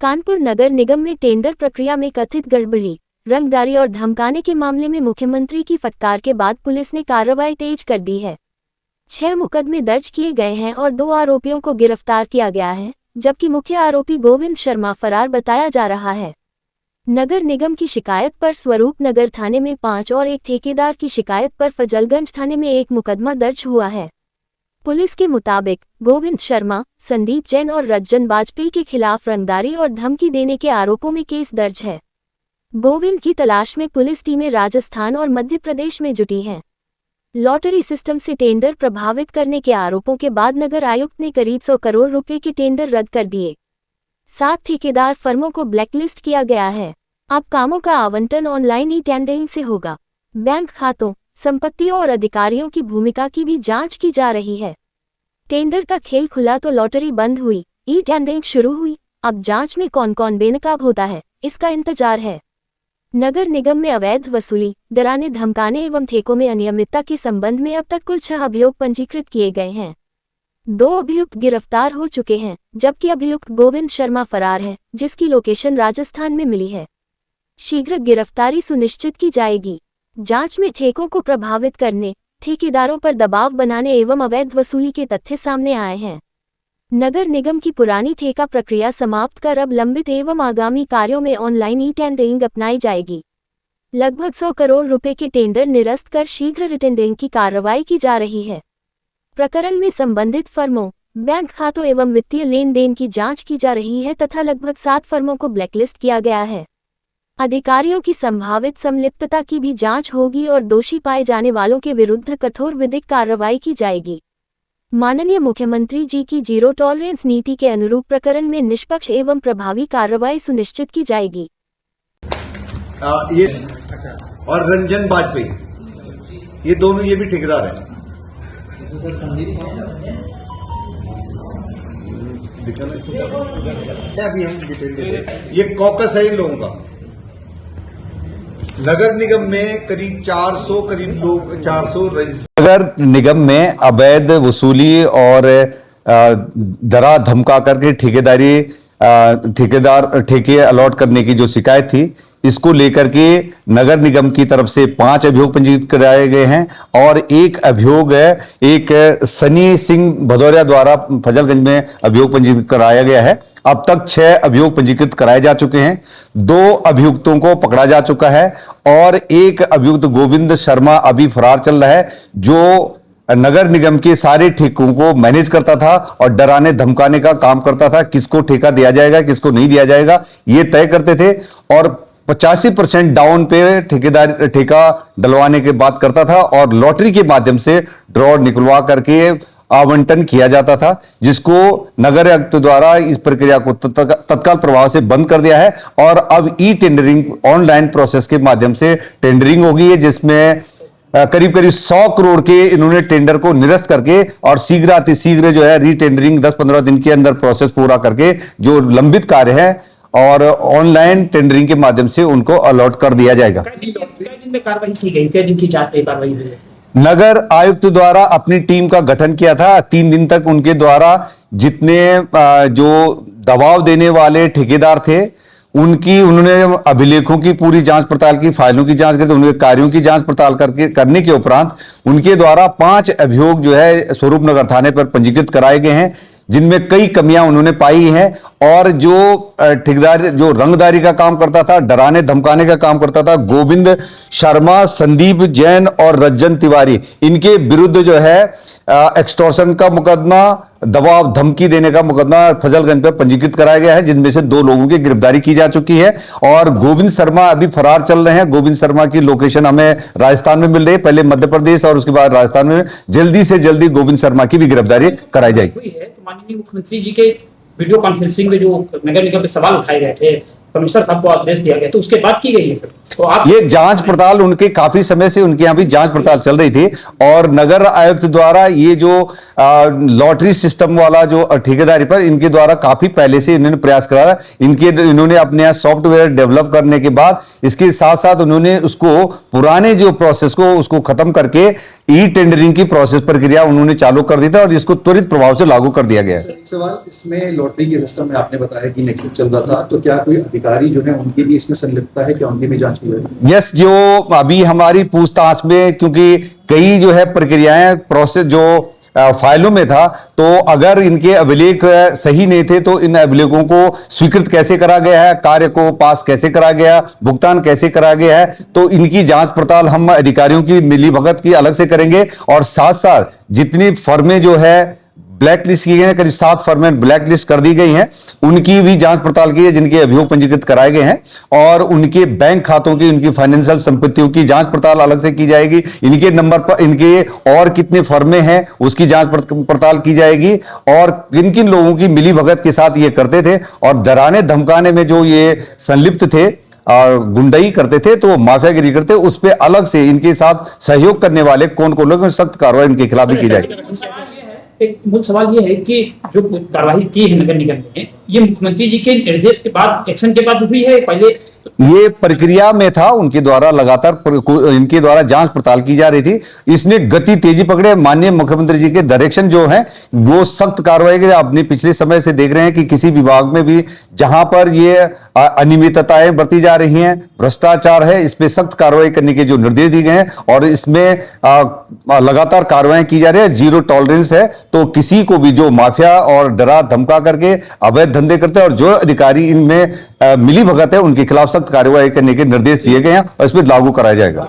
कानपुर नगर निगम में टेंडर प्रक्रिया में कथित गड़बड़ी, रंगदारी और धमकाने के मामले में मुख्यमंत्री की फटकार के बाद पुलिस ने कार्रवाई तेज कर दी है। 6 मुकदमे दर्ज किए गए हैं और 2 आरोपियों को गिरफ्तार किया गया है, जबकि मुख्य आरोपी गोविंद शर्मा फरार बताया जा रहा है। नगर निगम की शिकायत पर स्वरूप नगर थाने में 5 और एक ठेकेदार की शिकायत पर फजलगंज थाने में 1 मुकदमा दर्ज हुआ है। पुलिस के मुताबिक गोविंद शर्मा, संदीप जैन और रंजन वाजपेयी के खिलाफ रंगदारी और धमकी देने के आरोपों में केस दर्ज है। गोविंद की तलाश में पुलिस टीमें राजस्थान और मध्य प्रदेश में जुटी हैं। लॉटरी सिस्टम से टेंडर प्रभावित करने के आरोपों के बाद नगर आयुक्त ने करीब 100 करोड़ रुपए के टेंडर रद्द कर दिए। 7 ठेकेदार फर्मों को ब्लैकलिस्ट किया गया है। अब कामों का आवंटन ऑनलाइन ई टेंडरिंग से होगा। बैंक खातों, संपत्तियों और अधिकारियों की भूमिका की भी जांच की जा रही है। टेंडर का खेल खुला तो लॉटरी बंद हुई, ई टेंडरिंग शुरू हुई। अब जांच में कौन कौन बेनकाब होता है, इसका इंतजार है। नगर निगम में अवैध वसूली, डराने धमकाने एवं ठेकों में अनियमितता के संबंध में अब तक कुल 6 अभियोग पंजीकृत किए गए हैं। 2 अभियुक्त गिरफ्तार हो चुके हैं, जबकि अभियुक्त गोविंद शर्मा फरार है, जिसकी लोकेशन राजस्थान में मिली है। शीघ्र गिरफ्तारी सुनिश्चित की जाएगी। जांच में ठेकों को प्रभावित करने, ठेकेदारों पर दबाव बनाने एवं अवैध वसूली के तथ्य सामने आए हैं। नगर निगम की पुरानी ठेका प्रक्रिया समाप्त कर अब लंबित एवं आगामी कार्यों में ऑनलाइन ई टेंडरिंग अपनाई जाएगी। लगभग 100 करोड़ रुपए के टेंडर निरस्त कर शीघ्र रिटेंडरिंग की कार्रवाई की जा रही है। प्रकरण में संबंधित फर्मों, बैंक खातों एवं वित्तीय लेन देन की जांच की जा रही है तथा लगभग 7 फर्मों को ब्लैकलिस्ट किया गया है। अधिकारियों की संभावित संलिप्तता की भी जांच होगी और दोषी पाए जाने वालों के विरुद्ध कठोर विधिक कार्रवाई की जाएगी। माननीय मुख्यमंत्री जी की जीरो टॉलरेंस नीति के अनुरूप प्रकरण में निष्पक्ष एवं प्रभावी कार्रवाई सुनिश्चित की जाएगी। ये और रंजन वाजपेयी, ये दोनों ये भी ठेकेदार हैं। अभी हम डिटेल देते। ये कॉकस है इन लोगों का। नगर निगम में करीब 400 नगर निगम में अवैध वसूली और डरा धमका करके ठेके अलॉट करने की जो शिकायत थी, इसको लेकर के नगर निगम की तरफ से 5 अभियोग पंजीकृत कराए गए हैं और एक अभियोग है, एक सनी सिंह भदौरिया द्वारा फजलगंज में अभियोग पंजीकृत कराया गया है। अब तक 6 अभियोग पंजीकृत कराए जा चुके हैं। 2 अभियुक्तों को पकड़ा जा चुका है और एक अभियुक्त गोविंद शर्मा अभी फरार चल रहा है, जो नगर निगम के सारे ठेकों को मैनेज करता था और डराने धमकाने का काम करता था। किसको ठेका दिया जाएगा, किसको नहीं दिया जाएगा, ये तय करते थे और 85% डाउन पे ठेका डलवाने की बात करता था और लॉटरी के माध्यम से ड्रॉ निकलवा करके आवंटन किया जाता था, जिसको नगर आयुक्त द्वारा इस प्रक्रिया को तत्काल प्रभाव से बंद कर दिया है और अब ई टेंडरिंग ऑनलाइन प्रोसेस के माध्यम से टेंडरिंग होगी, जिसमें करीब 100 करोड़ के इन्होंने टेंडर को निरस्त करके और शीघ्र जो है रीटेंडरिंग 10-15 दिन के अंदर प्रोसेस पूरा करके जो लंबित कार्य है और ऑनलाइन टेंडरिंग के माध्यम से उनको अलॉट कर दिया जाएगा। कै दिन में कार्रवाई की गई, कै दिन की जांच में कार्रवाई हुई? नगर आयुक्त द्वारा अपनी टीम का गठन किया था। 3 दिन तक उनके द्वारा जितने जो दबाव देने वाले ठेकेदार थे उन्होंने अभिलेखों की पूरी जांच पड़ताल की, फाइलों की जांच करके उनके कार्यों की जांच पड़ताल करने के उपरांत उनके द्वारा 5 अभियोग जो है स्वरूप नगर थाने पर पंजीकृत कराए गए हैं, जिनमें कई कमियां उन्होंने पाई हैं और जो ठेकेदार जो रंगदारी का काम करता था, डराने धमकाने का काम करता था, गोविंद शर्मा, संदीप जैन और रंजन तिवारी, इनके विरुद्ध जो है एक्सटॉर्शन का मुकदमा, दबाव धमकी देने का मुकदमा फजलगंज पर पंजीकृत कराया गया है, जिनमें से 2 लोगों की गिरफ्तारी की जा चुकी है और गोविंद शर्मा अभी फरार चल रहे हैं। गोविंद शर्मा की लोकेशन हमें राजस्थान में मिल रही है, पहले मध्य प्रदेश और उसके बाद राजस्थान में। जल्दी से जल्दी गोविंद शर्मा की भी गिरफ्तारी कराई जाएगी। माननीय मुख्यमंत्री जी के वीडियो कॉन्फ्रेंसिंग में जो नगर निगम पे सवाल उठाए गए थे, कमिश्नर साहब को आदेश दिया गया, तो उसके बाद की गई है सर? तो आप ये जांच पड़ताल उनके काफी समय से उनके यहां भी जांच पड़ताल चल रही थी और नगर आयुक्त द्वारा ये जो लॉटरी सिस्टम वाला जो ठेकेदारी पर इनके द्वारा काफी पहले से इन्होंने प्रयास करा था। इन्होंने अपने यहाँ सॉफ्टवेयर डेवलप करने के बाद इसके साथ साथ उन्होंने उसको पुराने जो प्रोसेस को उसको खत्म करके ई टेंडरिंग की प्रोसेस प्रक्रिया उन्होंने चालू कर दी था और इसको त्वरित प्रभाव से लागू कर दिया गया है। एक सवाल, इसमें लॉटरी के सिस्टम में आपने बताया कि नेक्सस चल रहा था, तो क्या कोई अधिकारी जो है उनकी भी इसमें संलिप्तता है, क्या उनकी भी जांच की गई? यस, जो अभी हमारी पूछताछ में, क्योंकि कई जो है प्रक्रियाएं प्रोसेस जो फाइलों में था, तो अगर इनके अभिलेख सही नहीं थे तो इन अभिलेखों को स्वीकृत कैसे करा गया है, कार्य को पास कैसे करा गया, भुगतान कैसे करा गया है, तो इनकी जांच पड़ताल हम अधिकारियों की मिलीभगत की अलग से करेंगे। और साथ साथ जितनी फर्में जो है ब्लैक लिस्ट की गई हैं, करीब 7 फर्में ब्लैक लिस्ट कर दी गई हैं, उनकी भी जांच पड़ताल की है जिनके अभियोग पंजीकृत कराए गए हैं, और उनके बैंक खातों की, उनकी फाइनेंशियल संपत्तियों की जांच पड़ताल अलग से की जाएगी। इनके नंबर पर इनके और कितने फर्में हैं उसकी जांच पड़ताल की जाएगी, और किन किन लोगों की मिलीभगत के साथ ये करते थे और डराने धमकाने में जो ये संलिप्त थे और गुंडाई करते थे, तो माफियागिरी करते, उस पर अलग से इनके साथ सहयोग करने वाले कौन कौन लोग, सख्त कार्रवाई इनके खिलाफ भी की जाएगी। एक मूल सवाल ये है कि जो कार्रवाई की है नगर निगम ने, ये मुख्यमंत्री जी के निर्देश के बाद, एक्शन के बाद हुई है, पहले ये प्रक्रिया में था, उनके द्वारा लगातार इनके द्वारा जांच पड़ताल की जा रही थी। इसमें गति तेजी पकड़े, माननीय मुख्यमंत्री जी के डायरेक्शन जो है वो सख्त कार्रवाई के, अपने पिछले समय से देख रहे हैं कि किसी विभाग में भी जहां पर ये अनियमितताएं बरती जा रही हैं, भ्रष्टाचार है, इस पे सख्त कार्रवाई करने के जो निर्देश दिए गए हैं और इसमें लगातार कार्रवाई की जा रही है, जीरो टॉलरेंस है। तो किसी को भी जो माफिया और डरा धमका करके अवैध धंधे करते हैं और जो अधिकारी इनमें मिली भगत है, उनके खिलाफ सख्त कार्रवाई करने के निर्देश दिए गए हैं और इस पर लागू कराया जाएगा।